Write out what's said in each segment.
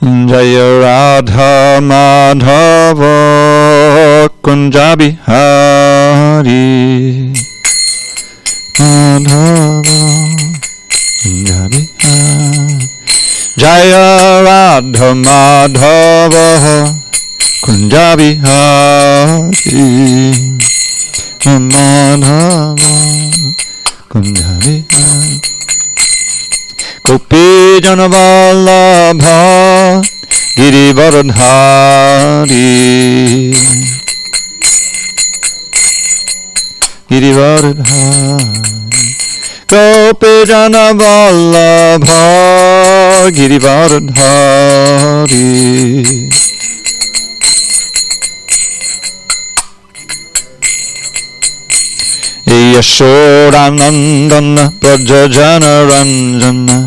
Jaya Radha Madhava Kunja Bihari Madhava Kunja Bihari Jaya Radha Madhava Kunja Bihari Madhava Kunja Bihari Gopi Janavallabha Girivaradhari Girivaradhari Gopi Janavallabha Girivaradhari Yashodanandana Prajajana Ranjana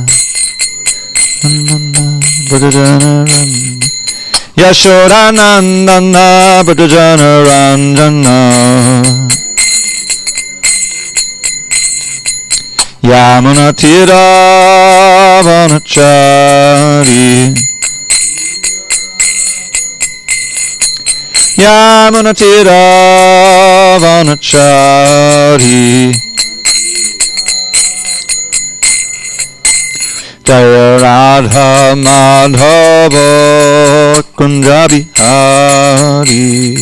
Yashodanandana Prajajana Ranjana Yamuna Tira Vanachari Yamuna Tira Vanachari Jaya Radha Madhava Kunja Bihari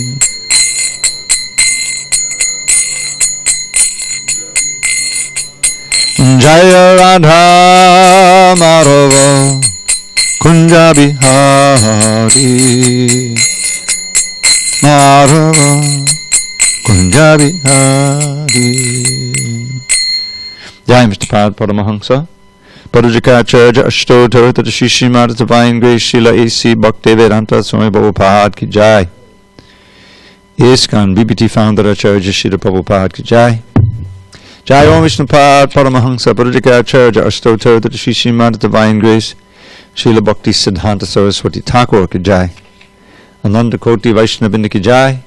Jaya Radha Madhava Kunja Bihari Madhava Kunja Bihari. Jai Mr. Pad Paramahansa Padujikacharya Ashtotar Tatashishimata Divine Grace Srila A.C. Bhaktivedanta Swami Prabhupada Ki Jai. ISKCON BBT Founder Acharya Srila Prabhupada Ki Jai. Jai Om Vishnu Pad Paramahansa Padujikacharya Ashtotar Tatashishimata Divine Grace Srila Bhakti Siddhanta Saraswati Thakur Ki Jai. Ananda Koti Vaishnavinda Ki Jai.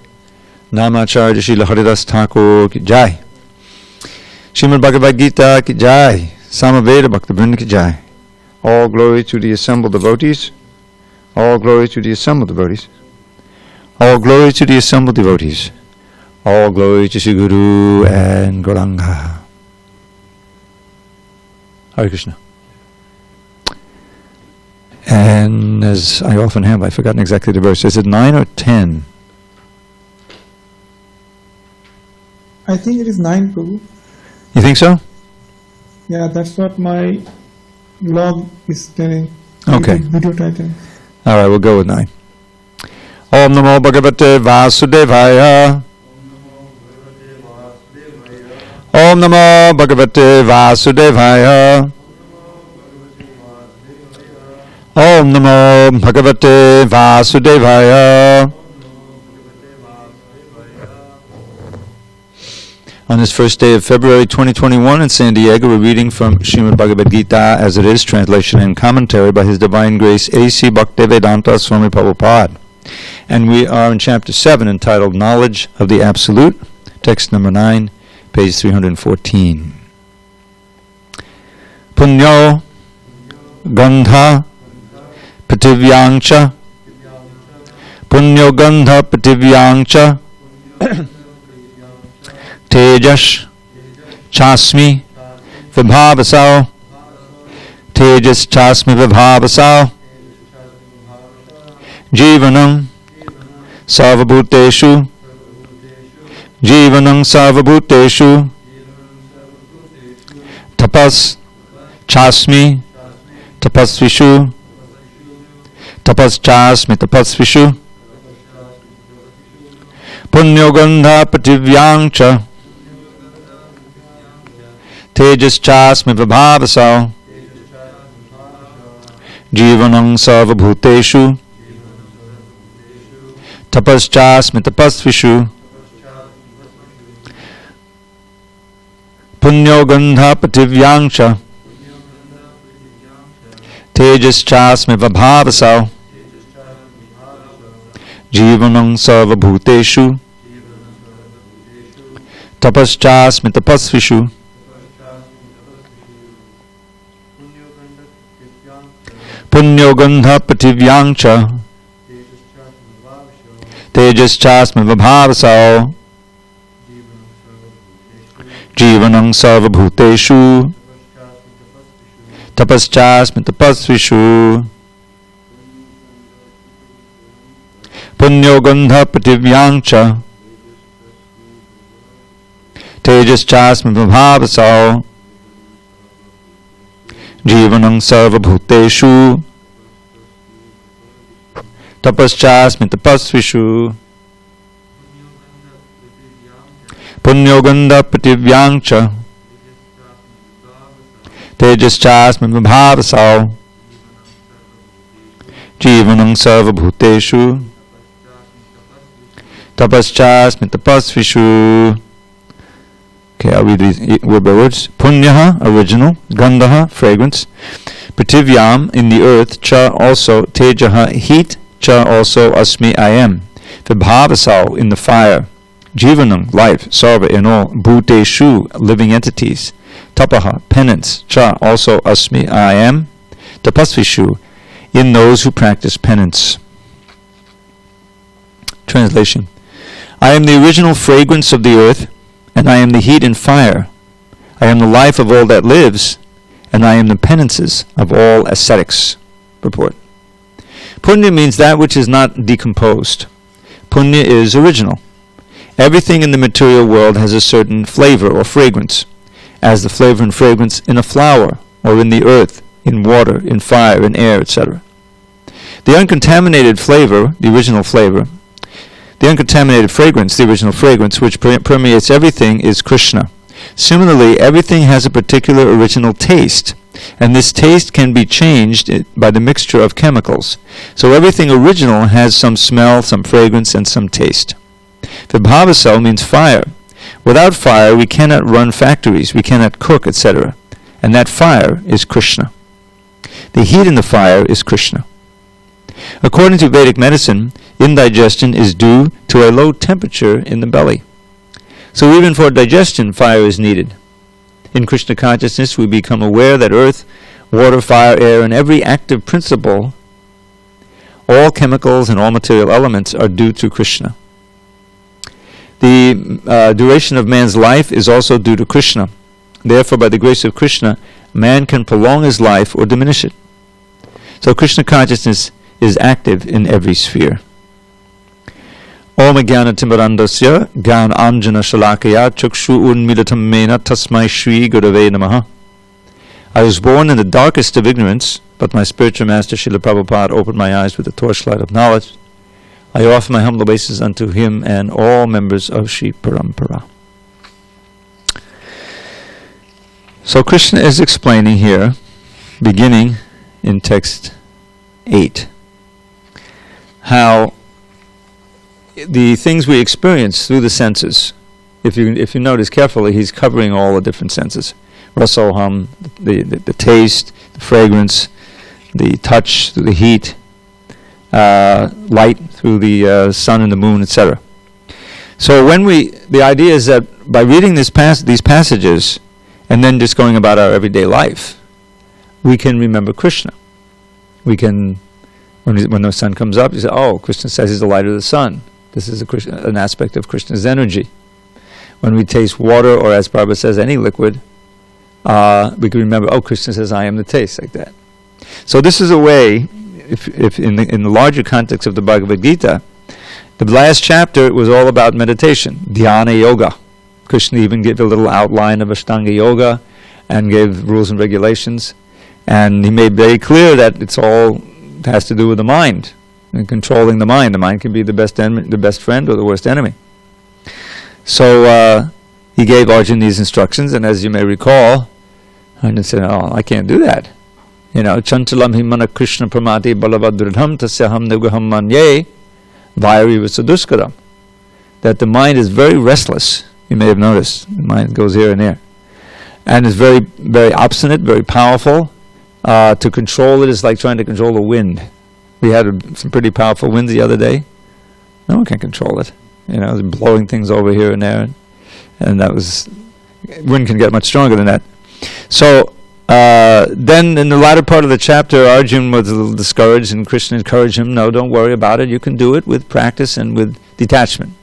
Namacharya Srila Haridas Thakur Ki Jai. Srimad Bhagavad Gita Ki Jai. Samaveda Bhaktivinoda Ki Jai. All glory to the assembled devotees. All glory to the assembled devotees. All glory to the assembled devotees. All glory to Sri Guru and Gauranga. Hare Krishna. And as I often have, I've forgotten exactly the verse. Is it 9 or 10? I think it is 9, Prabhu. You think so? Yeah, that's what my vlog is telling. Okay. Video title. All right, we'll go with 9. Om Namo Bhagavate Vasudevaya. Om Namo Bhagavate Vasudevaya. Om Namo Bhagavate Vasudevaya. On this first day of February 2021 in SanDiego, we're reading from Srimad Bhagavad Gita as it is, translation and commentary by His Divine Grace A.C. Bhaktivedanta Swami Prabhupada. And we are in chapter 7 entitled Knowledge of the Absolute, text number 9, page 314. Punyo Gandha Pativyangcha Punyo Gandha Pativyangcha Tejas Chasmi Vibhavasao Tejas Chasmi Vibhavasao Jivanam Sarvabhuteshu Jivanam Sarvabhuteshu Tapas Chasmi Tapasvishu Tapas Chasmi Tapasvishu Punyogandha Pativyangcha Tejas Chasmi Vibhavasao Jivanam Sarvabhuteshu Tapas Chasmi Tapasvishu Punyogandha Pativyangcha Tejas Chasmi Vibhavasao Jivanam Sarvabhuteshu Tapas Chasmi Tapasvishu Punyo Gandha Pativyangcha Tejaschasma Vibhavasao Jivanam Sarva Bhuteshu Tapaschasmi Tapasvishu Punyo Gandha Pativyangcha Tejaschasmi Vibhavasao Jivanam Sarva Bhuteshu Tapaschasmi Tapasvishu Punyoganda Pativyangcha Tejaschasmi Vibhavasao Jivanam Sarva Bhuteshu Tapaschasmi Tapasvishu. Okay, I'll read these word by words. Punyaha, original. Gandhaha, fragrance. Prativyam, in the earth. Cha, also. Tejaha, heat. Cha, also. Asmi, I am. Vibhavasao, in the fire. Jivanam, life. Sarva, in all. Bhuteshu, living entities. Tapaha, penance. Cha, also. Asmi, I am. Tapasvishu, in those who practice penance. Translation. I am the original fragrance of the earth, and I am the heat and fire. I am the life of all that lives, and I am the penances of all ascetics. Purport. Punya means that which is not decomposed. Punya is original. Everything in the material world has a certain flavor or fragrance, as the flavor and fragrance in a flower, or in the earth, in water, in fire, in air, etc. The uncontaminated flavor, the original flavor, the uncontaminated fragrance, the original fragrance, which permeates everything, is Krishna. Similarly, everything has a particular original taste, and this taste can be changed by the mixture of chemicals. So everything original has some smell, some fragrance, and some taste. Vibhavasao means fire. Without fire, we cannot run factories, we cannot cook, etc. And that fire is Krishna. The heat in the fire is Krishna. According to Vedic medicine, indigestion is due to a low temperature in the belly. So even for digestion, fire is needed. In Krishna consciousness, we become aware that earth, water, fire, air, and every active principle, all chemicals and all material elements, are due to Krishna. The duration of man's life is also due to Krishna. Therefore, by the grace of Krishna, man can prolong his life or diminish it. So Krishna consciousness is active in every sphere. Om Jnana Timbarandasya Gyan Anjana Shalakaya Chakshu Unmilatam Mena Tasmai Shri Gurave Namaha. I was born in the darkest of ignorance, but my spiritual master Srila Prabhupada opened my eyes with the torchlight of knowledge. I offer my humble obeisances unto him and all members of Shri Parampara. So Krishna is explaining here, beginning in text 8, how the things we experience through the senses, if you notice carefully, he's covering all the different senses. Rasoham, the taste, the fragrance, the touch through the heat, light through the sun and the moon, etc. So the idea is that by reading these passages and then just going about our everyday life, we can remember Krishna. We can, when the sun comes up, you say, oh, Krishna says he's the light of the sun. This is an aspect of Krishna's energy. When we taste water, or as Prabhupada says, any liquid, we can remember, oh, Krishna says, I am the taste, like that. So this is a way, if in the larger context of the Bhagavad Gita, the last chapter was all about meditation, dhyana yoga. Krishna even gave a little outline of Ashtanga yoga and gave rules and regulations. And he made very clear that it's all has to do with the mind and controlling the mind. The mind can be the best friend or the worst enemy. So he gave Arjuna these instructions, and as you may recall, Arjuna said, oh, I can't do that. Chanchalam himana Krishna pramati balavadridham tasyaham nivgraham manye vairi visaduskaram. That the mind is very restless. You may have noticed. The mind goes here and there. And is very, very obstinate, very powerful. To control it is like trying to control the wind. We had some pretty powerful winds the other day. No one can control it. It was blowing things over here and there. And wind can get much stronger than that. So, Then in the latter part of the chapter, Arjun was a little discouraged, and Krishna encouraged him, no, don't worry about it. You can do it with practice and with detachment.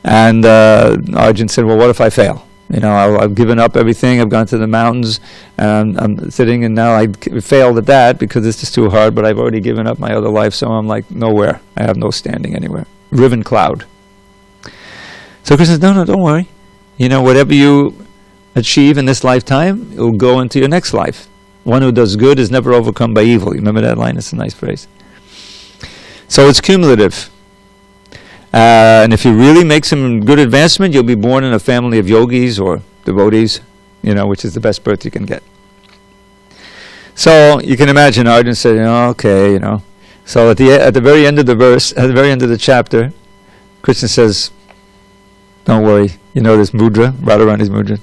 And Arjun said, well, what if I fail? I've given up everything. I've gone to the mountains, and I'm sitting, and now I failed at that because it's just too hard, but I've already given up my other life, so I'm like nowhere. I have no standing anywhere. Riven cloud. So Krishna says, no, don't worry. Whatever you achieve in this lifetime, it will go into your next life. One who does good is never overcome by evil. You remember that line? It's a nice phrase. So it's cumulative. And if you really make some good advancement, you'll be born in a family of yogis or devotees, which is the best birth you can get. So you can imagine Arjun said, okay, So at the very end of the verse, at the very end of the chapter, Krishna says, don't worry. This mudra, Radharani's mudra.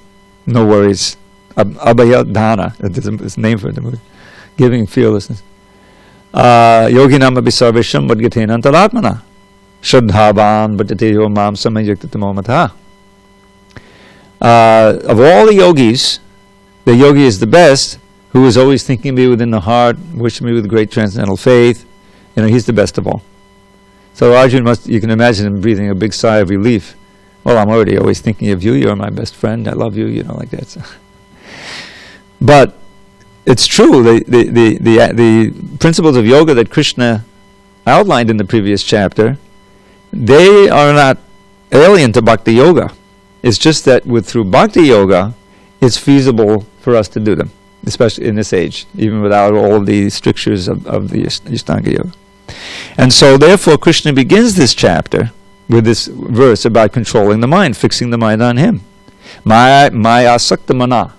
No worries. Abhaya Dana, that's the name for it. Giving fearlessness. Yoginam abhisarvesham vadgatena antaratmana. Shraddhavan bhajateyo mam samayaktatamo matha. Of all the yogis, the yogi is the best, who is always thinking of me within the heart, wishing me with great transcendental faith. He's the best of all. So Arjun you can imagine him breathing a big sigh of relief. Well, I'm already always thinking of you. You're my best friend. I love you. Like that. So. But it's true. The principles of yoga that Krishna outlined in the previous chapter, they are not alien to Bhakti Yoga. It's just that through Bhakti Yoga, it's feasible for us to do them, especially in this age, even without all the strictures of the Ashtanga Yoga. And so, therefore, Krishna begins this chapter with this verse about controlling the mind, fixing the mind on Him. Maya sakta mana,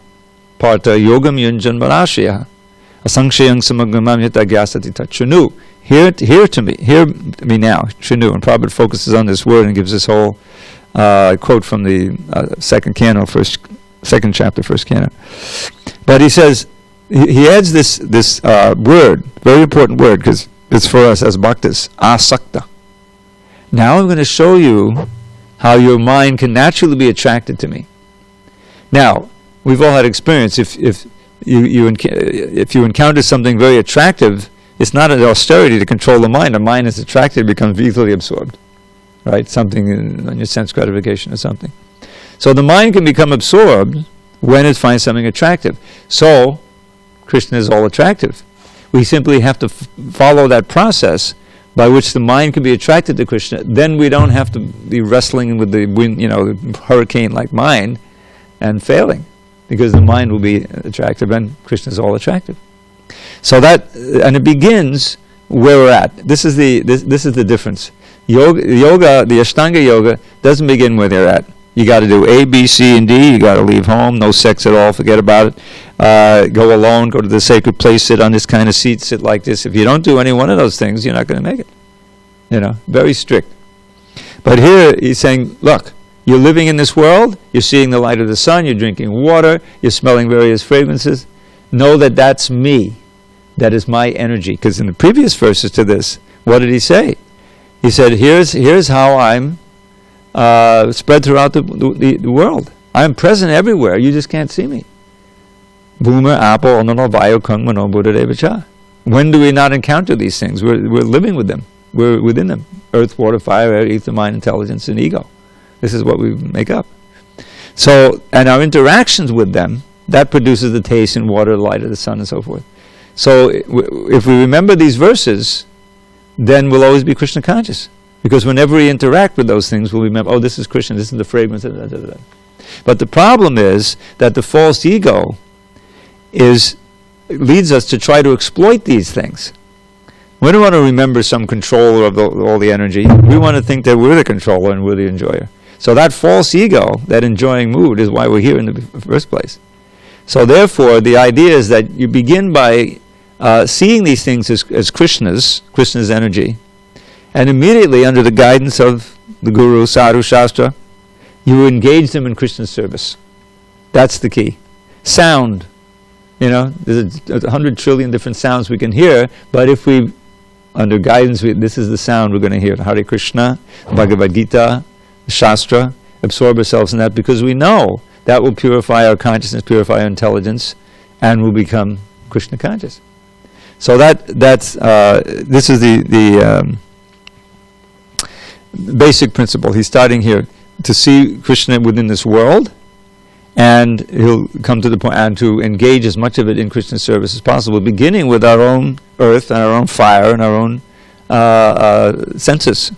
parta yogam yunjan varashya, asankshayang samagramam yata gyasati tachunu. Hear me now, Shinu. And Prabhupada focuses on this word and gives this whole quote from the second chapter, first canto. But he says, he adds this word, very important word, because it's for us as bhaktas, asakta. Now I'm going to show you how your mind can naturally be attracted to me. Now, we've all had experience. If you encounter something very attractive, it's not an austerity to control the mind. The mind is attracted, it becomes easily absorbed. Right? Something on your sense gratification or something. So the mind can become absorbed when it finds something attractive. So, Krishna is all attractive. We simply have to follow that process by which the mind can be attracted to Krishna. Then we don't have to be wrestling with the wind, the hurricane-like mind and failing, because the mind will be attractive and Krishna is all attractive. So and it begins where we're at. This is the difference. Yoga, the Ashtanga Yoga, doesn't begin where they're at. You got to do A, B, C, and D. You got to leave home, no sex at all, forget about it. Go alone, go to the sacred place, sit on this kind of seat, sit like this. If you don't do any one of those things, you're not going to make it. Very strict. But here he's saying, look, you're living in this world, you're seeing the light of the sun, you're drinking water, you're smelling various fragrances. Know that that's me. That is my energy. Because in the previous verses to this, what did he say? He said, here's how I'm spread throughout the world. I'm present everywhere. You just can't see me. Bhoomer, Apo, Onano, Vayu, Kung, Mano, Buddha, Devacha. When do we not encounter these things? We're living with them. We're within them. Earth, water, fire, air, ether, mind, intelligence, and ego. This is what we make up. So, and our interactions with them, that produces the taste and water, the light of the sun, and so forth. So, if we remember these verses, then we'll always be Krishna conscious. Because whenever we interact with those things, we'll remember, oh, this is Krishna, this is the fragrance, da, da, da, da. But the problem is that the false ego leads us to try to exploit these things. We don't want to remember some controller of all the energy. We want to think that we're the controller and we're the enjoyer. So that false ego, that enjoying mood, is why we're here in the first place. So therefore, the idea is that you begin by seeing these things as Krishna's energy, and immediately, under the guidance of the Guru, Sadhu, Shastra, you engage them in Krishna's service. That's the key. Sound. There's 100 trillion different sounds we can hear, but if we, under guidance, this is the sound we're going to hear. Hare Krishna, Bhagavad Gita, Shastra, absorb ourselves in that, because we know that will purify our consciousness, purify our intelligence, and will become Krishna conscious. So that's this is the basic principle. He's starting here to see Krishna within this world, and he'll come to the point and to engage as much of it in Krishna's service as possible, beginning with our own earth and our own fire and our own senses,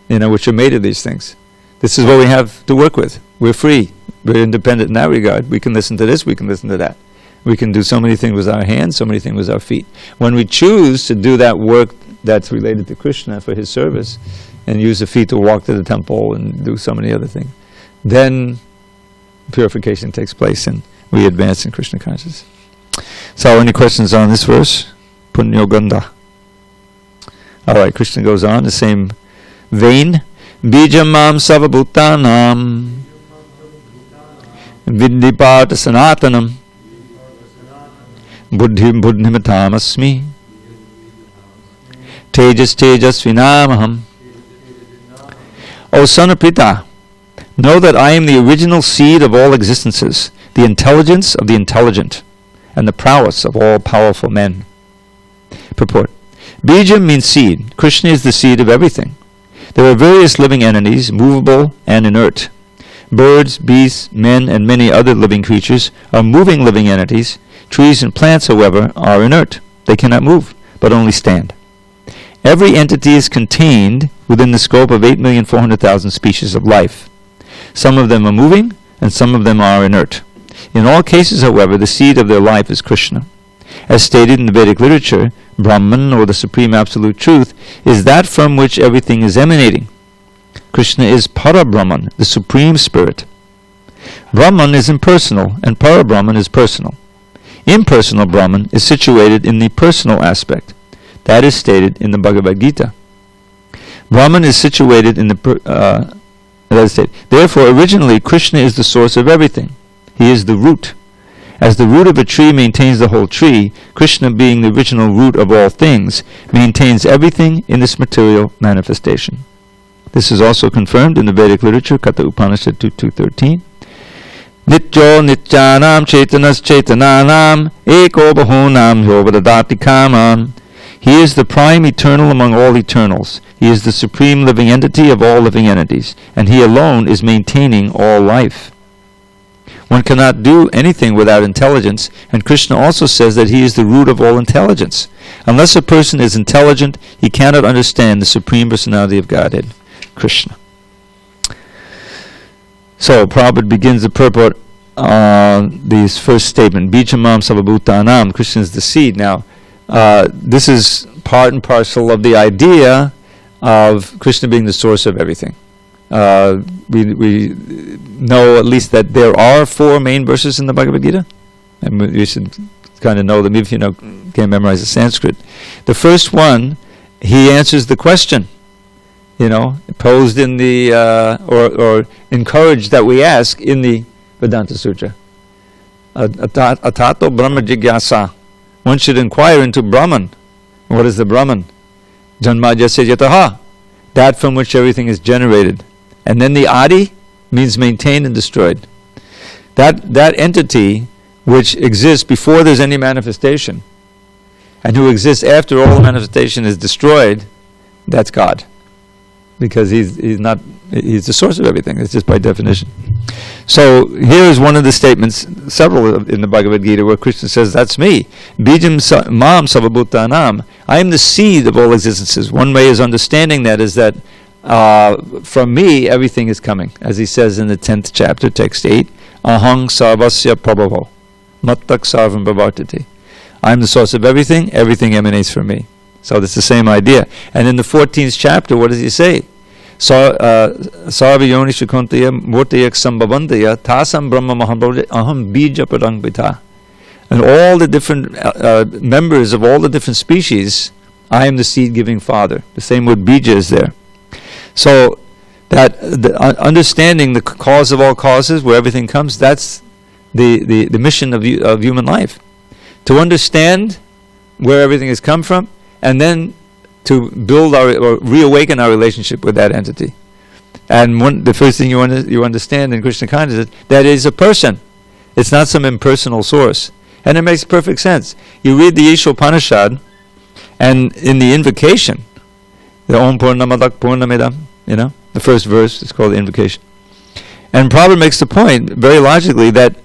which are made of these things. This is what we have to work with. We're free. We're independent in that regard. We can listen to this, we can listen to that. We can do so many things with our hands, so many things with our feet. When we choose to do that work that's related to Krishna for his service, and use the feet to walk to the temple and do so many other things, then purification takes place and we advance in Krishna consciousness. So, any questions on this verse? Punyoganda. Alright, Krishna goes on, the same vein. Bijam mam savabhutanam viddipata sanatanam buddhim buddhimatam asmi tejas tejasvinamaham. O son of Pita, know that I am the original seed of all existences, the intelligence of the intelligent, and the prowess of all powerful men. Purport. Bija means seed. Krishna is the seed of everything. There are various living entities, movable and inert. Birds, beasts, men, and many other living creatures are moving living entities. Trees and plants, however, are inert. They cannot move, but only stand. Every entity is contained within the scope of 8,400,000 species of life. Some of them are moving, and some of them are inert. In all cases, however, the seed of their life is Krishna. As stated in the Vedic literature, Brahman, or the Supreme Absolute Truth, is that from which everything is emanating. Krishna is Para-Brahman, the Supreme Spirit. Brahman is impersonal, and Para-Brahman is personal. Impersonal Brahman is situated in the personal aspect. That is stated in the Bhagavad Gita. Brahman is situated in the Therefore, originally, Krishna is the source of everything. He is the root. As the root of a tree maintains the whole tree, Krishna, being the original root of all things, maintains everything in this material manifestation. This is also confirmed in the Vedic literature, Katha Upanishad 2.13. Nityo nityanam chetanas chetananam eko bahunam yovadadati kaman. He is the prime eternal among all eternals. He is the supreme living entity of all living entities, and he alone is maintaining all life. One cannot do anything without intelligence, and Krishna also says that he is the root of all intelligence. Unless a person is intelligent, he cannot understand the Supreme Personality of Godhead, Krishna. So, Prabhupada begins the purport on this first statement, Bijamam Savabhutanam, Krishna is the seed. Now, this is part and parcel of the idea of Krishna being the source of everything. We know at least that there are 4 main verses in the Bhagavad Gita, and you should kind of know them if you can't memorize the Sanskrit. The first one, he answers the question, posed in the or encouraged that we ask in the Vedanta Sutra. Atato Brahma Jigyasa. One should inquire into Brahman. What is the Brahman? Janmajasya yataha, that from which everything is generated. And then the Adi means maintained and destroyed. That entity which exists before there's any manifestation, and who exists after all the manifestation is destroyed, that's God. Because he's the source of everything. It's just by definition. So here is one of the statements, several in the Bhagavad Gita, where Krishna says, that's me. Bijam mam savabhutanam. I am the seed of all existences. One way is understanding that is that from me everything is coming. As he says in the 10th chapter, text 8, Ahang sarvasya prabhavo, mattak sarvam bhavartati. I am the source of everything. Everything emanates from me. So that's the same idea. And in the 14th chapter, what does he say? Sarva yoni shakuntaya murtayak sambhavantaya tasam brahma aham bija padang pita. And all the different members of all the different species, I am the seed-giving father. The same word bija is there. So that understanding the cause of all causes, where everything comes, that's the mission of human life. To understand where everything has come from, and then to build or reawaken our relationship with that entity. And the first thing you understand in Krishna consciousness, that is a person. It's not some impersonal source. And it makes perfect sense. You read the Ishopanishad, and in the invocation, the Om Purnamadak Purnamidam, the first verse is called the invocation. And Prabhupada makes the point, very logically, that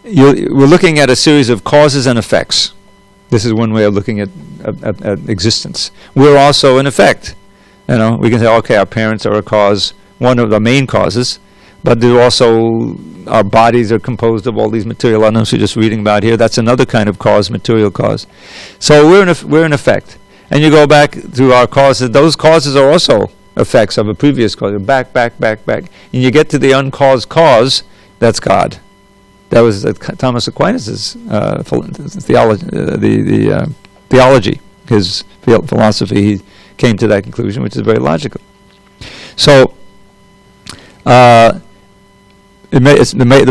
we're looking at a series of causes and effects. This is one way of looking at existence. We're also an effect. We can say, okay, our parents are a cause, one of the main causes, but there also, our bodies are composed of all these material items we're just reading about here. That's another kind of cause, material cause. So we're an effect. And you go back through our causes, those causes are also effects of a previous cause. Back. And you get to the uncaused cause, that's God. That was Thomas Aquinas' theology, his philosophy. He came to that conclusion, which is very logical. So, the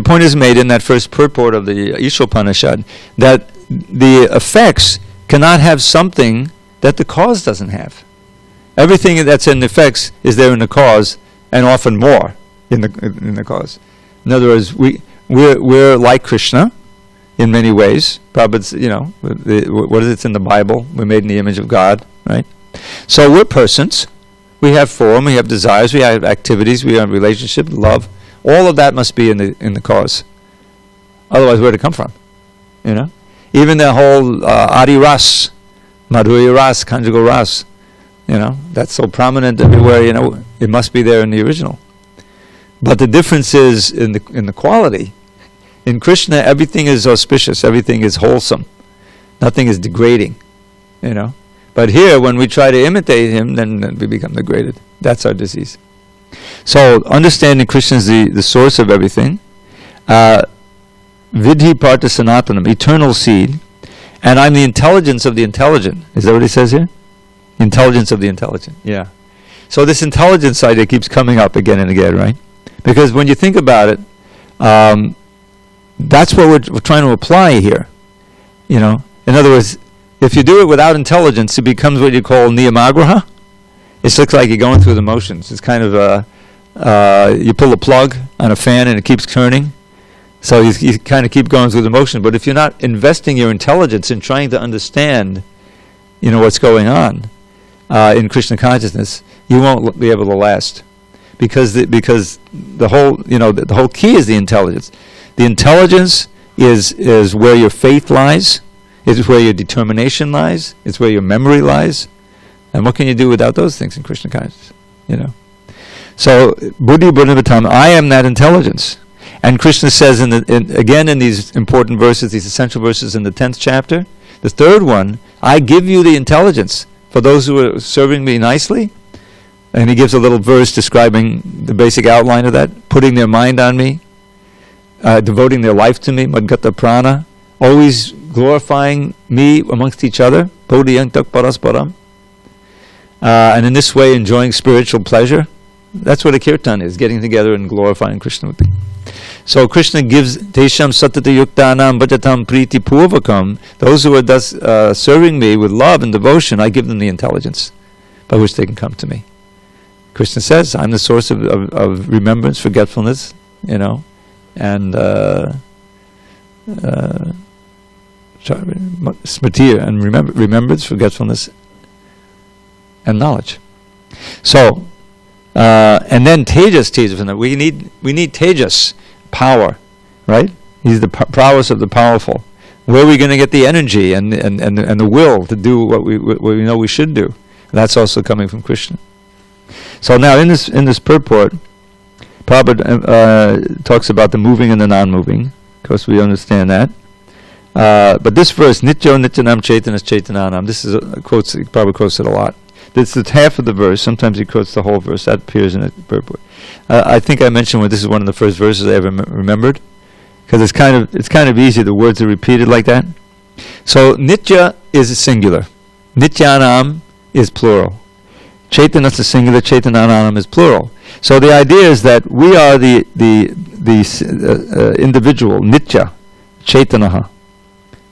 point is made in that first purport of the Ishopanishad that the effects cannot have something that the cause doesn't have. Everything that's in the effects is there in the cause, and often more in the cause. In other words, we're like Krishna in many ways. Prabhupada's, what is it in the Bible? We're made in the image of God, right? So we're persons. We have form. We have desires. We have activities. We have relationship, love. All of that must be in the cause. Otherwise, where'd it come from? Even the whole Adi Ras, Madhurya Ras, conjugal Ras, that's so prominent everywhere. It must be there in the original. But the difference is in the quality. In Krishna, everything is auspicious. Everything is wholesome. Nothing is degrading. But here, when we try to imitate him, then we become degraded. That's our disease. So, understanding Krishna is the source of everything. Vidhi Partha Sanatanam, eternal seed. And I'm the intelligence of the intelligent. Is that what he says here? Intelligence of the intelligent. Yeah. So this intelligence idea keeps coming up again and again, right? Because when you think about it, that's what we're trying to apply here. In other words, if you do it without intelligence, it becomes what you call niyamagraha. It looks like you're going through the motions. It's kind of you pull a plug on a fan and it keeps turning. So you kind of keep going through the motion. But if you're not investing your intelligence in trying to understand, what's going on in Krishna consciousness, you won't be able to last. Because the whole key is the intelligence. The intelligence is where your faith lies. It's where your determination lies. It's where your memory lies. And what can you do without those things in Krishna consciousness? So, Buddhi Buddhivatam, I am that intelligence. And Krishna says again in these important verses, these essential verses in the 10th chapter, the third one, I give you the intelligence for those who are serving me nicely. And he gives a little verse describing the basic outline of that, putting their mind on me, devoting their life to me, Madgata Prana, always glorifying me amongst each other, Bodhiyantak Parasparam, and in this way enjoying spiritual pleasure. That's what a kirtan is, getting together and glorifying Krishna. So Krishna gives Tesham Satata Yuktanam Bhajatam Priti Purvakam, those who are thus serving me with love and devotion, I give them the intelligence by which they can come to me. Krishna says, I'm the source of remembrance, forgetfulness, and smriti, and remembrance, forgetfulness, and knowledge. So, and then tejas, we need tejas, power, right? He's the prowess of the powerful. Where are we going to get the energy and the will to do what we know we should do? That's also coming from Krishna. So now in this purport, Prabhupada talks about the moving and the non-moving. Of course, we understand that. But this verse, Nityo Nityanam Chaitanas Chaitananam, this is he probably quotes it a lot. This is half of the verse. Sometimes he quotes the whole verse. That appears in the purport. I think I mentioned when this is one of the first verses I ever remembered, because it's kind of easy. The words are repeated like that. So Nitya is singular. Nityanam is plural. Chaitanas is singular. Chaitananam is plural. So the idea is that we are the individual, Nitya, Chaitanaha.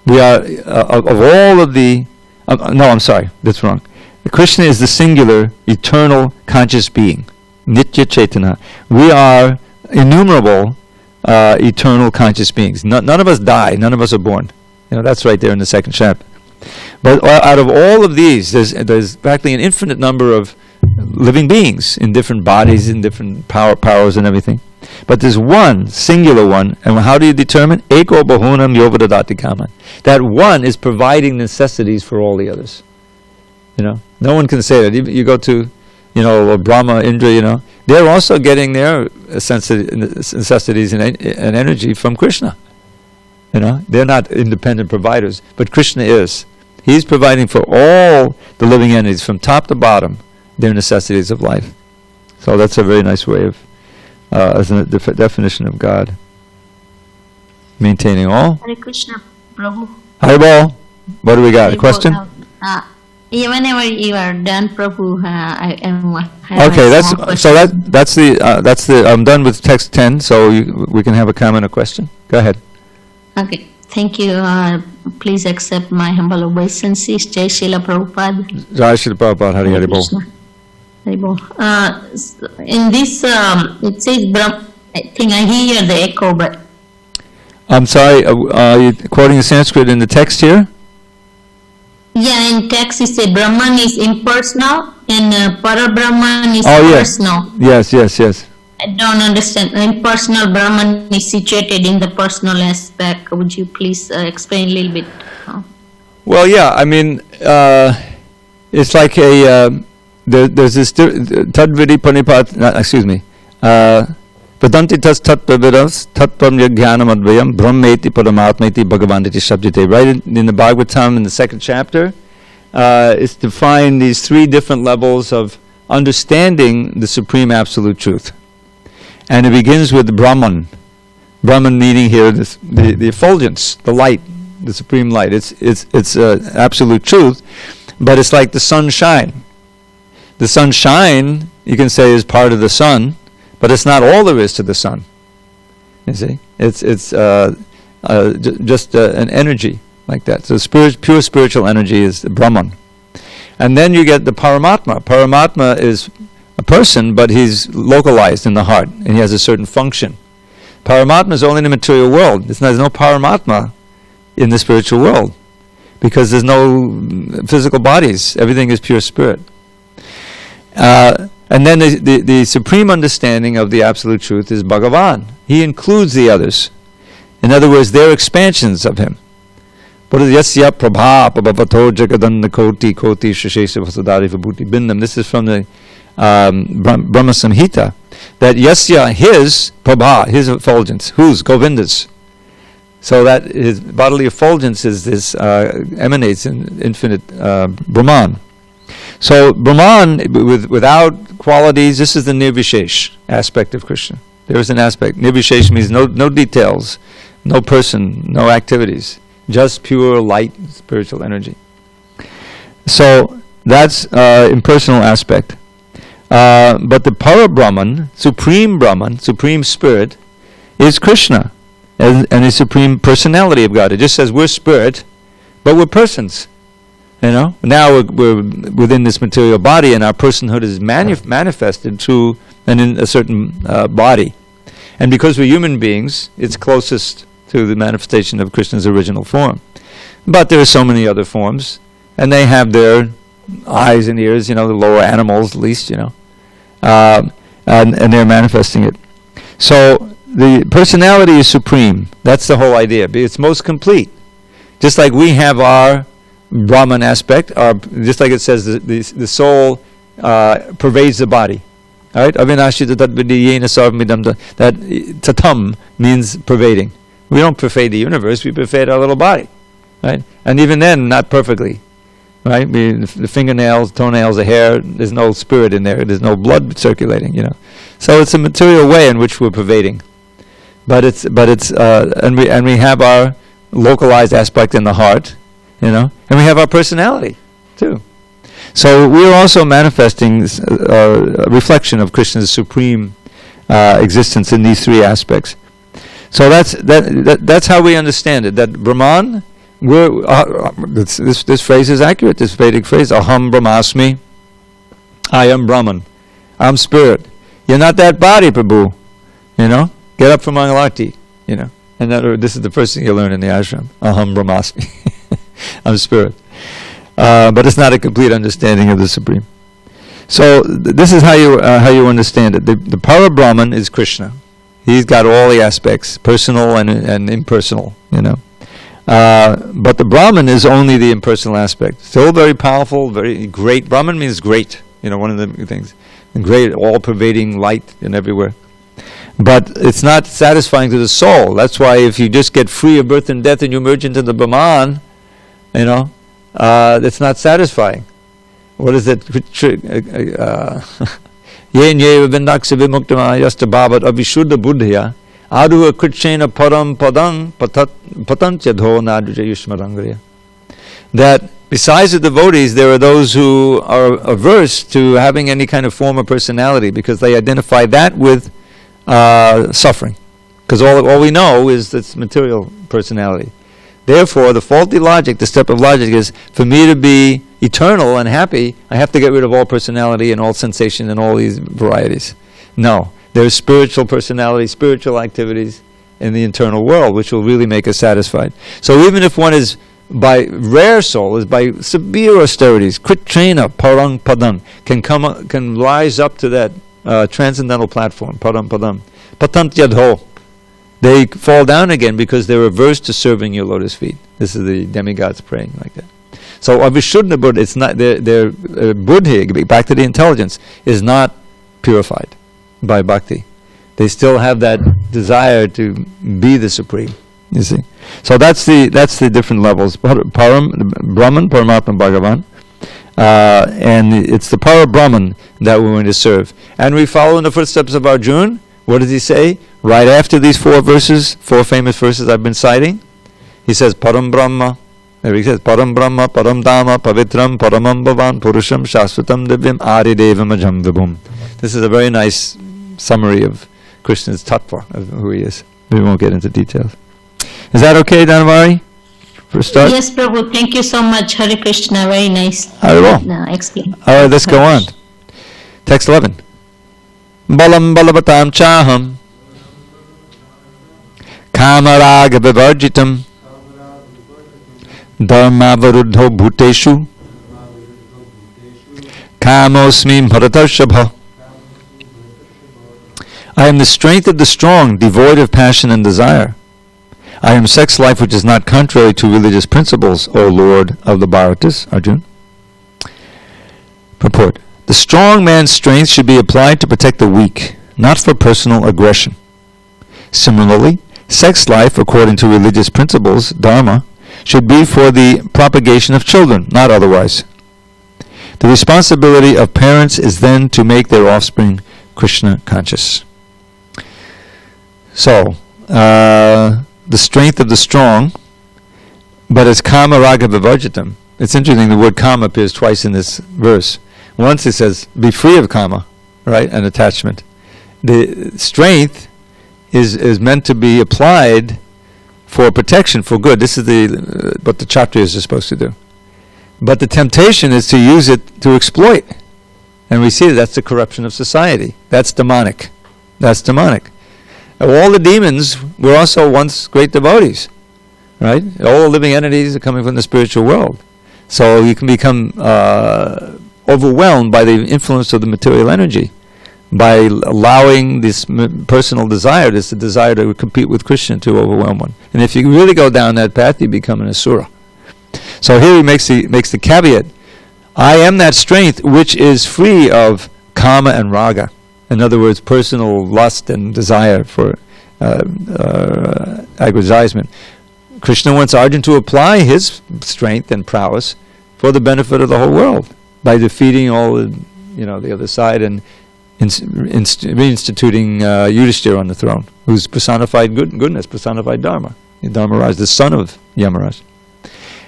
We are of all of the. No, I'm sorry, that's wrong. Krishna is the singular, eternal, conscious being, Nitya Chaitana. We are innumerable, eternal, conscious beings. None of us die. None of us are born. That's right there in the second chapter. But out of all of these, there's practically an infinite number of living beings in different bodies, in different powers and everything. But there's one singular one, and how do you determine? Eko bahunam yovadadati kaman. That one is providing necessities for all the others. No one can say that. You go to, Brahma, Indra, they're also getting their necessities and energy from Krishna. They're not independent providers, but Krishna is. He's providing for all the living entities from top to bottom their necessities of life. So that's a very nice way of, as a definition of God. Maintaining all. Hare Krishna, Prabhu. Haribol. What do we got? A question? Whenever you are done, Prabhu, I okay, that's the I'm done with text 10, so we can have a comment or question. Go ahead. Okay, thank you. Please accept my humble obeisances. Jai Srila Prabhupada. Jai Srila Prabhupada. Hari Bol. In this, it says, I think I hear the echo, but... I'm sorry, are you quoting the Sanskrit in the text here? Yeah, in text it says Brahman is impersonal and Parabrahman is personal. Yes. I don't understand. Impersonal Brahman is situated in the personal aspect. Would you please explain a little bit? Well, yeah, I mean, it's like there's this Tadvidi Panipat, Vedanti tas tattvavidas tattvam yajnanam advayam brahmeti paramatmeti bhagavanditi shabdite. Right in the Bhagavatam in the second chapter, it's defined these three different levels of understanding the supreme absolute truth. And it begins with Brahman. Brahman meaning here the effulgence, the light, the supreme light. It's absolute truth, but it's like the sunshine. The sunshine, you can say, is part of the sun, but it's not all there is to the sun. You see, it's just an energy like that. So pure spiritual energy is the Brahman, and then you get the Paramatma. Paramatma is a person, but he's localized in the heart, and he has a certain function. Paramatma is only in the material world. There's no Paramatma in the spiritual world, because there's no physical bodies. Everything is pure spirit. And then the supreme understanding of the absolute truth is Bhagavan. He includes the others. In other words, they're expansions of him. Yasya prabha pabhavato jagadanna koti koti shashesa vasudari vibhuti bindam. This is from the Brahma Samhita. That Yasya, his prabha, his effulgence, whose? Govinda's. So that his bodily effulgence is this emanates in infinite Brahman. So Brahman, without qualities, this is the Nirvishesh aspect of Krishna. There is an aspect. Nirvishesh means no details, no person, no activities, just pure light, spiritual energy. So that's impersonal aspect. But the Parabrahman, supreme spirit, is Krishna, and the supreme personality of God. It just says we're spirit, but we're persons. Now we're within this material body, and our personhood is manifested through in a certain body. And because we're human beings, it's closest to the manifestation of Krishna's original form. But there are so many other forms, and they have their eyes and ears, the lower animals at least, and they're manifesting it. So the personality is supreme. That's the whole idea. It's most complete. Just like we have our Brahman aspect, just like it says, the soul pervades the body. Right? Avinashita tadvidiyena sarvamidam. That tatam means pervading. We don't pervade the universe, we pervade our little body. Right? And even then, not perfectly. Right? The fingernails, toenails, the hair, there's no spirit in there, there's no blood circulating, So it's a material way in which we're pervading. But it's and we have our localized aspect in the heart, and we have our personality too. So we are also manifesting a reflection of Krishna's supreme existence in these three aspects. So that's how we understand it. That Brahman, this phrase is accurate. This Vedic phrase, Aham Brahmasmi, I am Brahman, I'm spirit. You're not that body, Prabhu. Get up from Mangalati. And this is the first thing you learn in the ashram. Aham Brahmasmi. I'm spirit. But it's not a complete understanding of the Supreme. So this is how you understand it. The Para-Brahman is Krishna. He's got all the aspects, personal and impersonal, But the Brahman is only the impersonal aspect. Still very powerful, very great. Brahman means great, one of the things. Great, all-pervading light and everywhere. But it's not satisfying to the soul. That's why if you just get free of birth and death and you merge into the Brahman, it's not satisfying. What is it? Yen yeva vindaksa vimuktama yasta bhavat avishuddha buddhya aduha krishena param padang patantyadho nadruja yushmarangriya. That besides the devotees, there are those who are averse to having any kind of form of personality because they identify that with suffering. Because all we know is this material personality. Therefore, the faulty logic, the step of logic is, for me to be eternal and happy, I have to get rid of all personality and all sensation and all these varieties. No. There's spiritual personality, spiritual activities in the internal world, which will really make us satisfied. So even if one is, by rare soul, is by severe austerities, kritrena parang padang, can rise up to that transcendental platform, parang padang, patantyadho. They fall down again because they're averse to serving your lotus feet. This is the demigods praying like that. So Avishuddha Buddha, it's not their buddhi, back to the intelligence, is not purified by bhakti. They still have that desire to be the supreme. You see, so that's the different levels. Param, Brahman, Paramatma, Bhagavan, and it's the Para Brahman that we're going to serve. And we follow in the footsteps of Arjuna. What does he say? Right after these four famous verses I've been citing, he says, Param Brahma. There he says, Param Brahma, Param Dhamma, Pavitram, Paramam Bhavan, Purusham, Shasvatam, Divyam, Adidevam, Ajam Vibhum. This is a very nice summary of Krishna's tattva, of who he is. We won't get into details. Is that okay, Dhanvari? For a start? Yes, Prabhu. Thank you so much. Hare Krishna. Very nice. Explain. All right, let's go on. Text 11. Balam balavatam chaham kamaraga vivarjitam dharma varuddho bhuteshu kamosmi bharatarshabha. I am the strength of the strong, devoid of passion and desire. I am sex life which is not contrary to religious principles, O Lord of the Bharatas, Arjuna. Purport. The strong man's strength should be applied to protect the weak, not for personal aggression. Similarly, sex life, according to religious principles, dharma, should be for the propagation of children, not otherwise. The responsibility of parents is then to make their offspring Krishna conscious. So, the strength of the strong, but as kama raga vivarjitam. It's interesting, the word kama appears twice in this verse. Once it says, be free of kama, right, and attachment. The strength is meant to be applied for protection, for good. This is what the Kshatriyas are supposed to do. But the temptation is to use it to exploit. And we see that's the corruption of society. That's demonic. That's demonic. All the demons were also once great devotees, right? All living entities are coming from the spiritual world. So you can become overwhelmed by the influence of the material energy by allowing this personal desire, this desire to compete with Krishna, to overwhelm one. And if you really go down that path, you become an asura. So here he makes the caveat. I am that strength which is free of kama and raga. In other words, personal lust and desire for aggrandizement. Krishna wants Arjuna to apply his strength and prowess for the benefit of the whole world by defeating all the other side and reinstituting Yudhishthira on the throne, who's personified goodness, personified Dharma. Dharmaraj, the son of Yamaraj.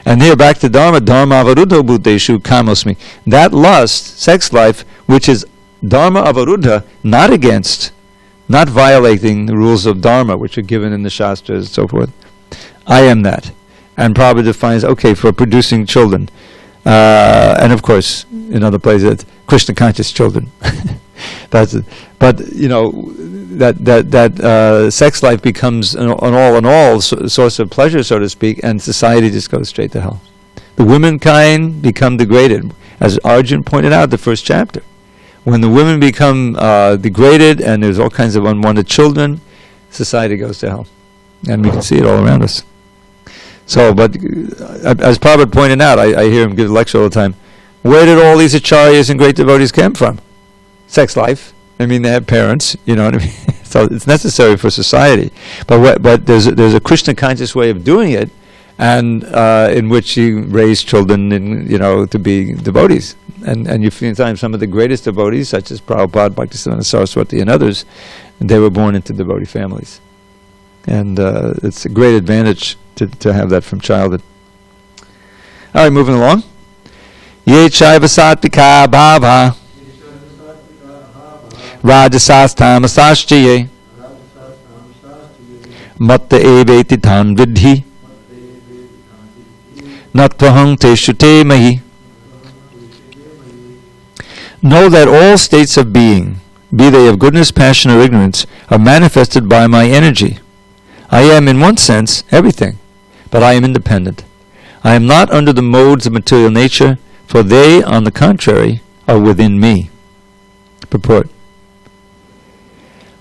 And here back to Dharma, Dharma avaruddho bhuteshu kamosmi. That lust, sex life, which is Dharma avaruddha, not violating the rules of Dharma, which are given in the Shastras and so forth. I am that. And Prabhupada defines, for producing children. And of course, in other places, Krishna conscious children. but you know that sex life becomes an all in all source of pleasure, so to speak, and society just goes straight to hell. The womankind become degraded, as Arjun pointed out in the first chapter. When the women become degraded and there's all kinds of unwanted children, society goes to hell, and we can see it all around us. So, but as Prabhupada pointed out, I hear him give a lecture all the time. Where did all these acharyas and great devotees come from? Sex life. I mean, they have parents. You know what I mean. So it's necessary for society. But there's a Krishna conscious way of doing it, and in which you raise children, to be devotees. And you find some of the greatest devotees, such as Prabhupada, Bhaktisiddhanta Saraswati, and others, they were born into devotee families. And it's a great advantage to have that from childhood. All right, moving along. Ye chaiva sattvika bhava rajasas tamasaschaye matta eveti tan vidhi natvaham teshu te mahi. Know that all states of being, be they of goodness, passion, or ignorance, are manifested by my energy. I am, in one sense, everything, but I am independent. I am not under the modes of material nature, for they, on the contrary, are within me. Purport.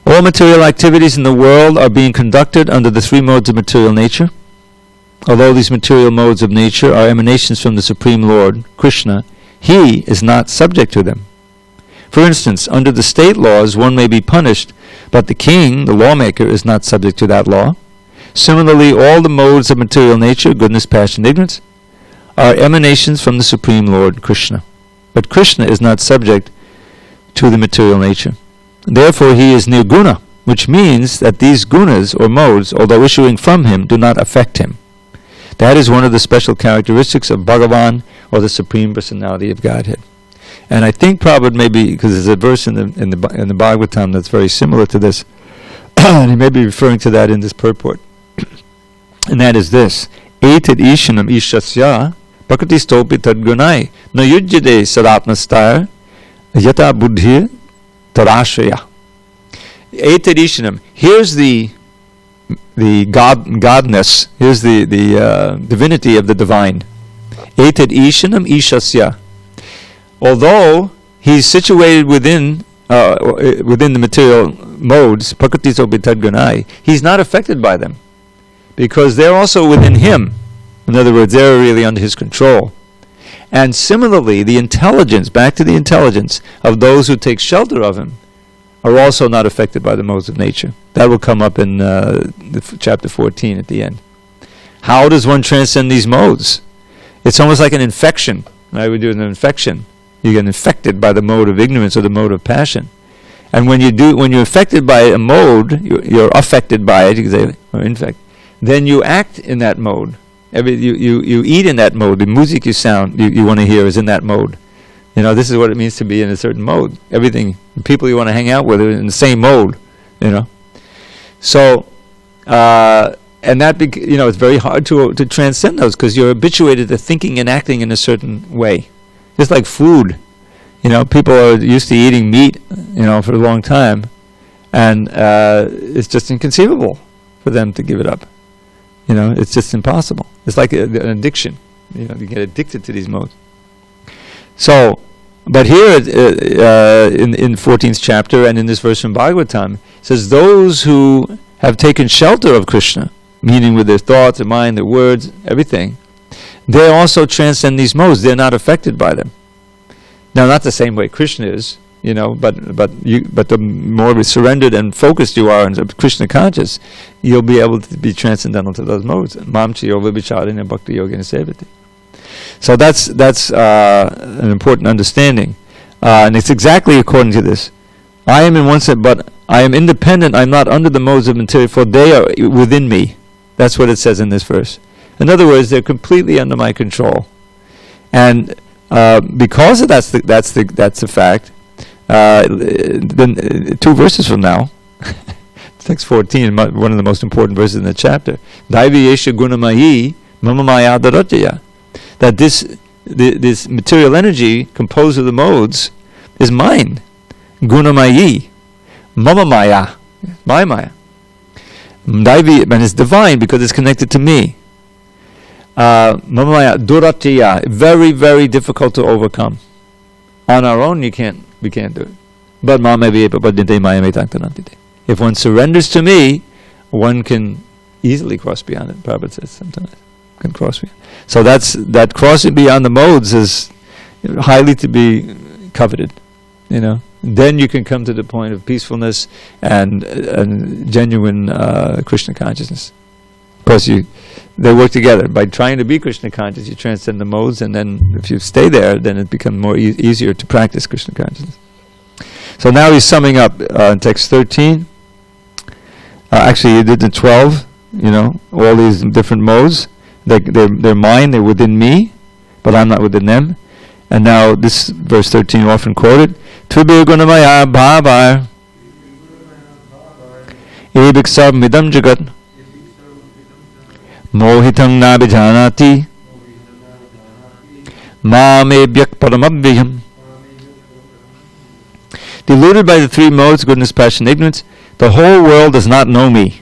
All material activities in the world are being conducted under the three modes of material nature. Although these material modes of nature are emanations from the Supreme Lord, Krishna, He is not subject to them. For instance, under the state laws one may be punished, but the king, the lawmaker, is not subject to that law. Similarly, all the modes of material nature, goodness, passion, ignorance, are emanations from the Supreme Lord, Krishna. But Krishna is not subject to the material nature. Therefore, he is nirguna, which means that these gunas, or modes, although issuing from him, do not affect him. That is one of the special characteristics of Bhagavan, or the Supreme Personality of Godhead. And I think probably maybe, because there's a verse in the Bhagavatam that's very similar to this, and he may be referring to that in this purport. And that is this: Etad ishanam ishasya prakatistopi tadgunai na yujjade sadatnastar yata buddhir tarashaya. Etad ishanam. Here's the godness. Here's the divinity of the divine. Etad ishanam ishasya. Although he's situated within the material modes, prakritistopi tadgunai, he's not affected by them, because they're also within him. In other words, they're really under his control. And similarly, the intelligence, back to the intelligence of those who take shelter of him, are also not affected by the modes of nature. That will come up in chapter 14 at the end. How does one transcend these modes? It's almost like an infection. Right? We do an infection. You get infected by the mode of ignorance or the mode of passion. And when you're affected by a mode, you're affected by it, you can say, or infect. Then you act in that mode. You eat in that mode. The music you want to hear is in that mode. This is what it means to be in a certain mode. Everything, the people you want to hang out with are in the same mode. So, and that it's very hard to transcend those, because you're habituated to thinking and acting in a certain way. Just like food, people are used to eating meat, for a long time, and it's just inconceivable for them to give it up. It's just impossible. It's like an addiction. You get addicted to these modes. So, but here in 14th chapter and in this verse from Bhagavatam, it says those who have taken shelter of Krishna, meaning with their thoughts, their mind, their words, everything, they also transcend these modes. They're not affected by them. Now, not the same way Krishna is, but the more surrendered and focused you are and Krishna conscious, you'll be able to be transcendental to those modes. Mamchi yoga vichārina bhakti yogena sevati. So that's an important understanding, and it's exactly according to this. I am in one sense, but I am independent. I'm not under the modes of material, for they are within me. That's what it says in this verse. In other words, they're completely under my control, and because of that's the fact. Then 2 verses from now, text 14, one of the most important verses in the chapter, Daivi yesha gunamayi mama maya daratya. That this material energy composed of the modes is mine, Gunamayi, Mama Maya, my Maya. Daivi, and it's divine because it's connected to me. Mama Maya, Duratiya, very, very difficult to overcome. On our own, we can't do it. But if one surrenders to me, one can easily cross beyond it. Prabhupada says sometimes can cross beyond. So that crossing beyond the modes is highly to be coveted. Then you can come to the point of peacefulness and genuine Krishna consciousness. Of course, they work together. By trying to be Krishna conscious, you transcend the modes, and then if you stay there, then it becomes more easier to practice Krishna consciousness. So now he's summing up in text 13. Actually, he did the 12. All these different modes. They're mine. They're within me, but I'm not within them. And now this verse 13 often quoted. Tribir gunamaya bhavar ebiksar midam jagat mohitam nabijanati mamebyak paramabhyam. Deluded by the three modes, goodness, passion, ignorance, the whole world does not know me,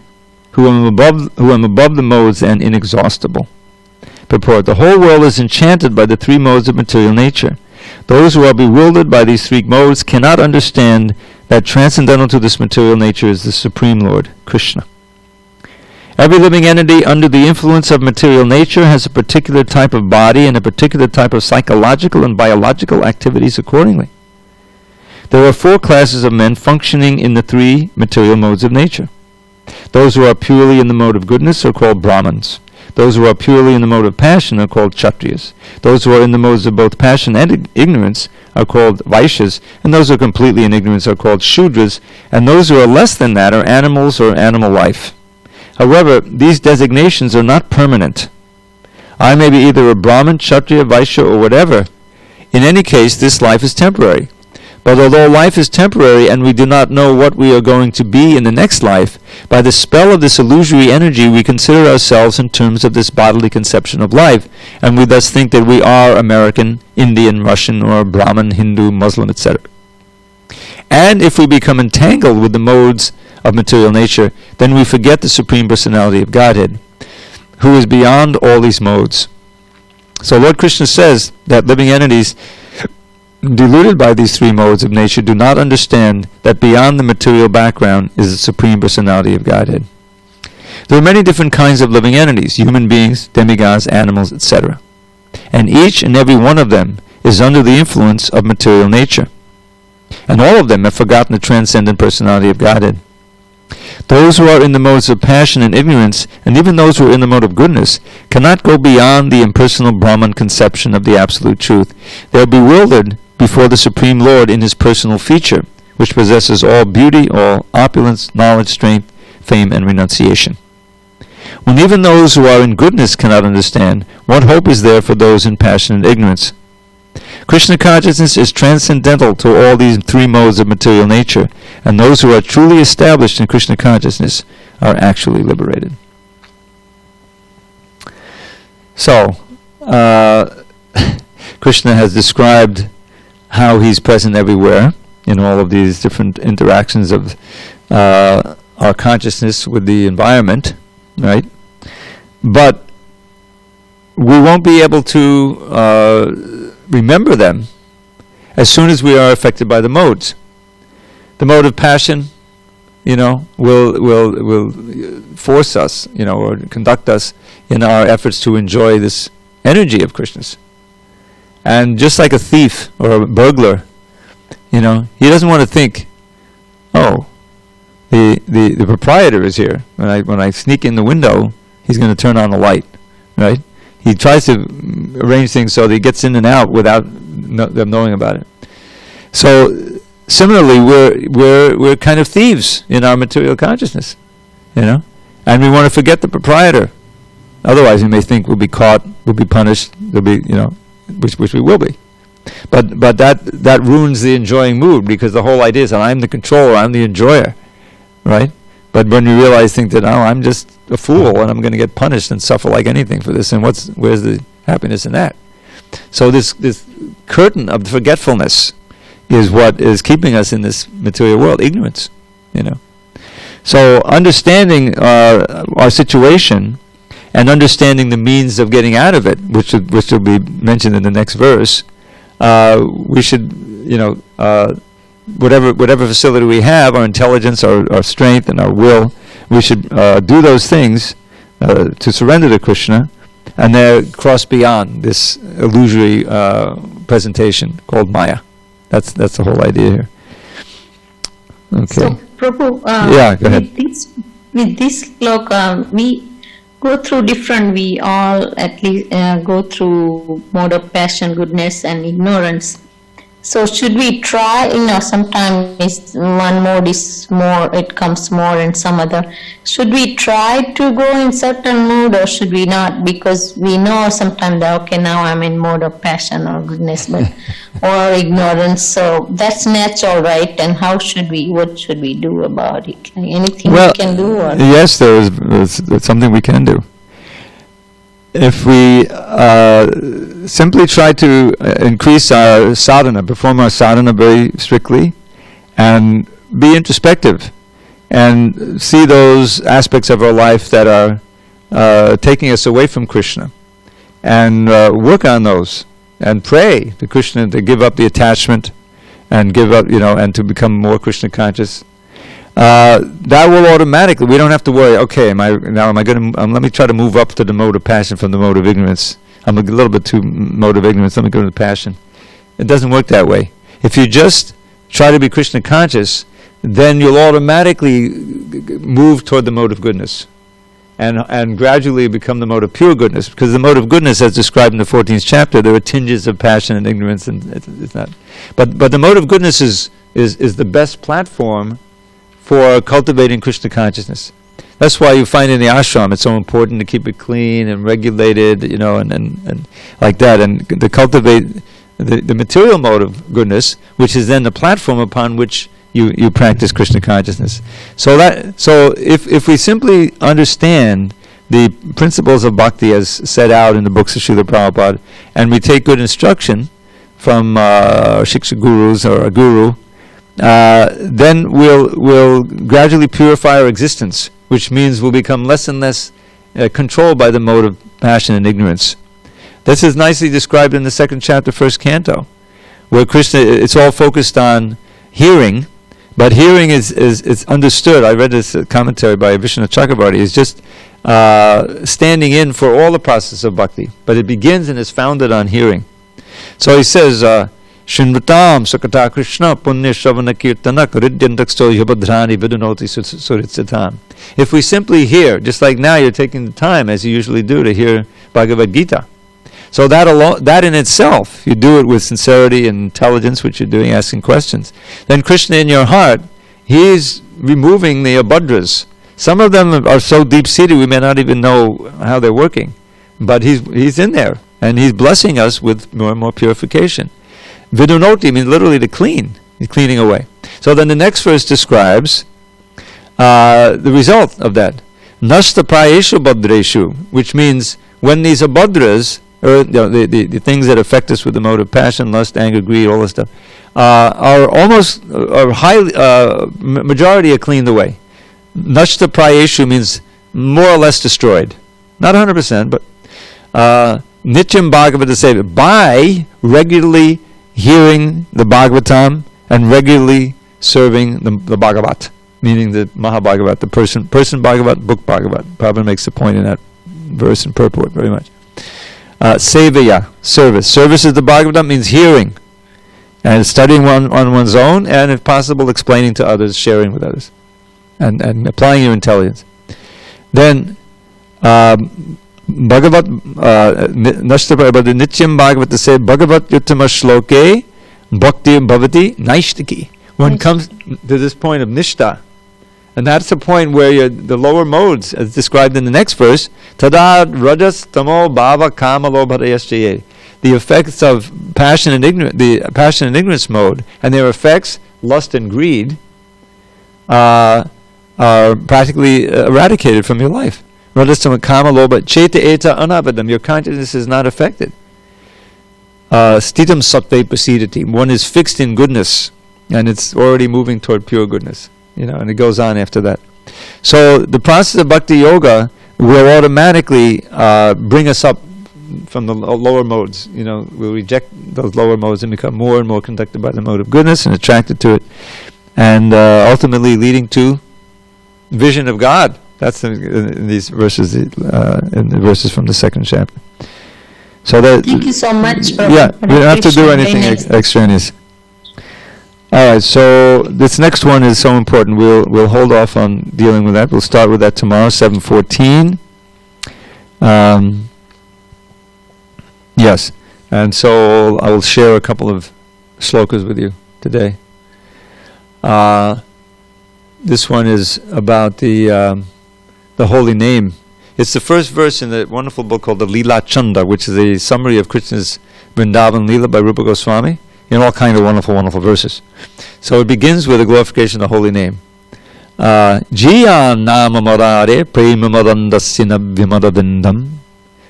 who am above the modes and inexhaustible. Purport: the whole world is enchanted by the three modes of material nature. Those who are bewildered by these three modes cannot understand that transcendental to this material nature is the Supreme Lord, Krishna. Every living entity under the influence of material nature has a particular type of body and a particular type of psychological and biological activities accordingly. There are 4 classes of men functioning in the 3 material modes of nature. Those who are purely in the mode of goodness are called Brahmins. Those who are purely in the mode of passion are called Kshatriyas. Those who are in the modes of both passion and ignorance are called Vaishyas, and those who are completely in ignorance are called Shudras, and those who are less than that are animals or animal life. However, these designations are not permanent. I may be either a Brahmin, Kshatriya, Vaishya, or whatever. In any case, this life is temporary. But although life is temporary and we do not know what we are going to be in the next life, by the spell of this illusory energy we consider ourselves in terms of this bodily conception of life, and we thus think that we are American, Indian, Russian, or Brahmin, Hindu, Muslim, etc. And if we become entangled with the modes of material nature, then we forget the Supreme Personality of Godhead, who is beyond all these modes. So Lord Krishna says that living entities deluded by these 3 modes of nature do not understand that beyond the material background is the Supreme Personality of Godhead. There are many different kinds of living entities, human beings, demigods, animals, etc. And each and every one of them is under the influence of material nature. And all of them have forgotten the transcendent personality of Godhead. Those who are in the modes of passion and ignorance, and even those who are in the mode of goodness, cannot go beyond the impersonal Brahman conception of the absolute truth. They are bewildered before the Supreme Lord in his personal feature, which possesses all beauty, all opulence, knowledge, strength, fame, and renunciation. When even those who are in goodness cannot understand, what hope is there for those in passion and ignorance? Krishna consciousness is transcendental to all these 3 modes of material nature, and those who are truly established in Krishna consciousness are actually liberated. So, Krishna has described how he's present everywhere in all of these different interactions of our consciousness with the environment, right? But we won't be able to remember them as soon as we are affected by the modes. The mode of passion, will force us, or conduct us in our efforts to enjoy this energy of Krishna's. And just like a thief or a burglar, he doesn't want to think, oh, the proprietor is here. When I sneak in the window, he's going to turn on the light, right? He tries to arrange things so that he gets in and out without them knowing about it. So similarly, we're kind of thieves in our material consciousness, and we want to forget the proprietor. Otherwise, we may think we'll be caught, we'll be punished, there'll be, which we will be. But that ruins the enjoying mood, because the whole idea is that I'm the controller, I'm the enjoyer, right? But when you think that, I'm just a fool and I'm going to get punished and suffer like anything for this, and where's the happiness in that? So this curtain of forgetfulness is what is keeping us in this material world, ignorance, So understanding our situation and understanding the means of getting out of it, which will be mentioned in the next verse, we should, whatever facility we have, our intelligence, our strength, and our will, we should do those things to surrender to Krishna, and then cross beyond this illusory presentation called Maya. That's the whole idea here. Okay. So, Prabhu, yeah, go ahead. With this sloka, we go through different, we all at least go through mode of passion, goodness and ignorance. So should we try, sometimes one mode is more, it comes more in some other. Should we try to go in certain mode or should we not? Because we know sometimes that, okay, now I'm in mode of passion or goodness, but or ignorance. So that's natural, right? And what should we do about it? Anything we can do? Or? Yes, there's something we can do. If we simply try to increase our sadhana, perform our sadhana very strictly, and be introspective, and see those aspects of our life that are taking us away from Krishna, and work on those, and pray to Krishna to give up the attachment, and give up, and to become more Krishna conscious. That will automatically, we don't have to worry, okay, let me try to move up to the mode of passion from the mode of ignorance. I'm a little bit too mode of ignorance, let me go to the passion. It doesn't work that way. If you just try to be Krishna conscious, then you'll automatically move toward the mode of goodness. And gradually become the mode of pure goodness. Because the mode of goodness, as described in the 14th chapter, there are tinges of passion and ignorance, and it's not. But the mode of goodness is the best platform for cultivating Krishna consciousness. That's why you find in the ashram it's so important to keep it clean and regulated, and like that, and to cultivate the material mode of goodness, which is then the platform upon which you practice Krishna consciousness. So if we simply understand the principles of bhakti as set out in the books of Srila Prabhupada, and we take good instruction from Shiksha gurus or a guru, then we'll gradually purify our existence, which means we'll become less and less controlled by the mode of passion and ignorance. This is nicely described in the 2nd chapter, 1st canto, where Krishna, it's all focused on hearing, but hearing is understood. I read this commentary by Vishnu Chakravarti, is just standing in for all the process of bhakti, but it begins and is founded on hearing. So he says, Shinvatam Sakata Krishna Punya Shavana Kirtanak Riddyantaksto Yabhadrani Vidunoti Suritsatam. If we simply hear, just like now you're taking the time, as you usually do, to hear Bhagavad Gita. So that in itself, you do it with sincerity and intelligence, which you're doing, asking questions. Then Krishna in your heart, He's removing the abhadras. Some of them are so deep-seated we may not even know how they're working. But He's in there, and He's blessing us with more and more purification. Vidunoti means literally to clean. He's cleaning away. So then the next verse describes the result of that. Nashta prayeshu badreshu, which means when these abhadras, or the things that affect us with the mode of passion, lust, anger, greed, all this stuff, majority are cleaned away. Nashta prayeshu means more or less destroyed. Not 100%, but Nityam Bhagavad Dasa, by regularly hearing the Bhagavatam and regularly serving the Bhagavat, meaning the Mahabhagavat, the person Bhagavat, book Bhagavat. Prabhupada makes the point in that verse and purport very much. Sevaya, service. Service is the Bhagavatam, means hearing and studying on one's own, and if possible explaining to others, sharing with others, and applying your intelligence. Then Bhagavat Nityam Bhagavat say Bhagavat Uttama Shloke Bhakti Bhavati Naishtiki. One comes to this point of Nishta, and that's the point where the lower modes, as described in the next verse, Tada Rajas Tamo Bhava Kama Lobharayaschaye. The effects of passion and ignorance mode, and their effects, lust and greed, are practically eradicated from your life. Your consciousness is not affected. Stitam sattve prasidati. One is fixed in goodness, and it's already moving toward pure goodness. And it goes on after that. So the process of bhakti yoga will automatically bring us up from the lower modes. We'll reject those lower modes and become more and more conducted by the mode of goodness and attracted to it, and ultimately leading to vision of God. That's in these verses, in the verses from the second chapter. So that. Thank you so much. Yeah, we don't have to do anything extraneous. All right, so this next one is so important. We'll hold off on dealing with that. We'll start with that tomorrow, 7:14. Yes, and so I will share a couple of shlokas with you today. This one is about the holy name. It's the first verse in the wonderful book called the Leela Chanda, which is a summary of Krishna's Vrindavan Leela by Rupa Goswami, in all kinds of wonderful, wonderful verses. So it begins with the glorification of the holy name. Jiya nama marare prema marandasya vimadadindam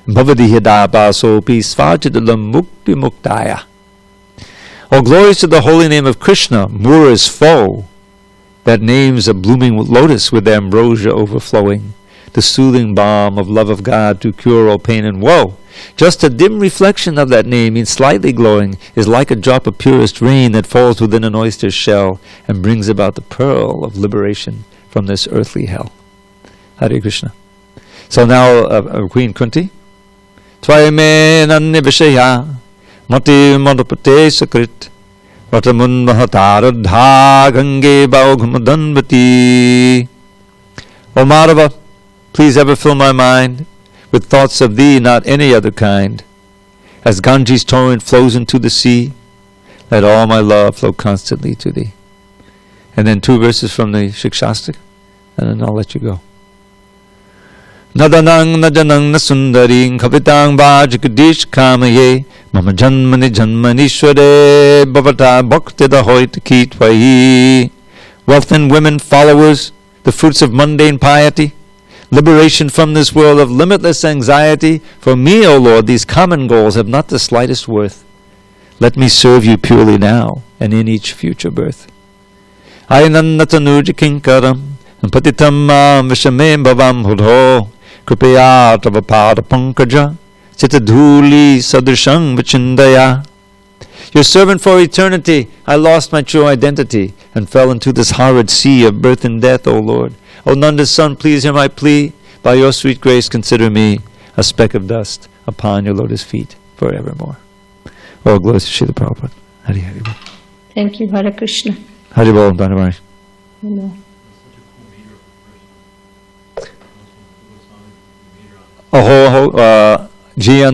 bhavadihida sopi svajadalam mukti muktaya. Oh, glories to the holy name of Krishna, Mura's foe. That name's a blooming lotus with ambrosia overflowing, the soothing balm of love of God to cure all pain and woe. Just a dim reflection of that name, means slightly glowing, is like a drop of purest rain that falls within an oyster's shell and brings about the pearl of liberation from this earthly hell. Hare Krishna. So now Queen Kunti. Tvaime nanni vishaya mati madapate sakrit vatamun mahataradha gange baughamadanvati. O Madhava, please ever fill my mind with thoughts of thee, not any other kind. As Ganges torrent flows into the sea, let all my love flow constantly to thee. And then 2 verses from the Shikshastra, and then I'll let you go. Nadanang najanang nasundaring kapitang bhajagadish kamaye mama janmani janmanishware bhavata bhaktida hoit kitvahi. Wealth and women, followers, the fruits of mundane piety, liberation from this world of limitless anxiety. For me, O Lord, these common goals have not the slightest worth. Let me serve you purely now and in each future birth. Ainannatanuja kinkaram patitam vishamem bhavam hudho kripaya tavapada pankaja chitadhuli sadrishang vichindaya. Your servant for eternity, I lost my true identity and fell into this horrid sea of birth and death, O Lord. O Nanda's son, please hear my plea. By your sweet grace, consider me a speck of dust upon your lotus feet forevermore. All glory to Srila Prabhupada. Hari Hari Bol. Thank you, Hare Krishna. Hari Bol, Bhagavad. Hello. Jiya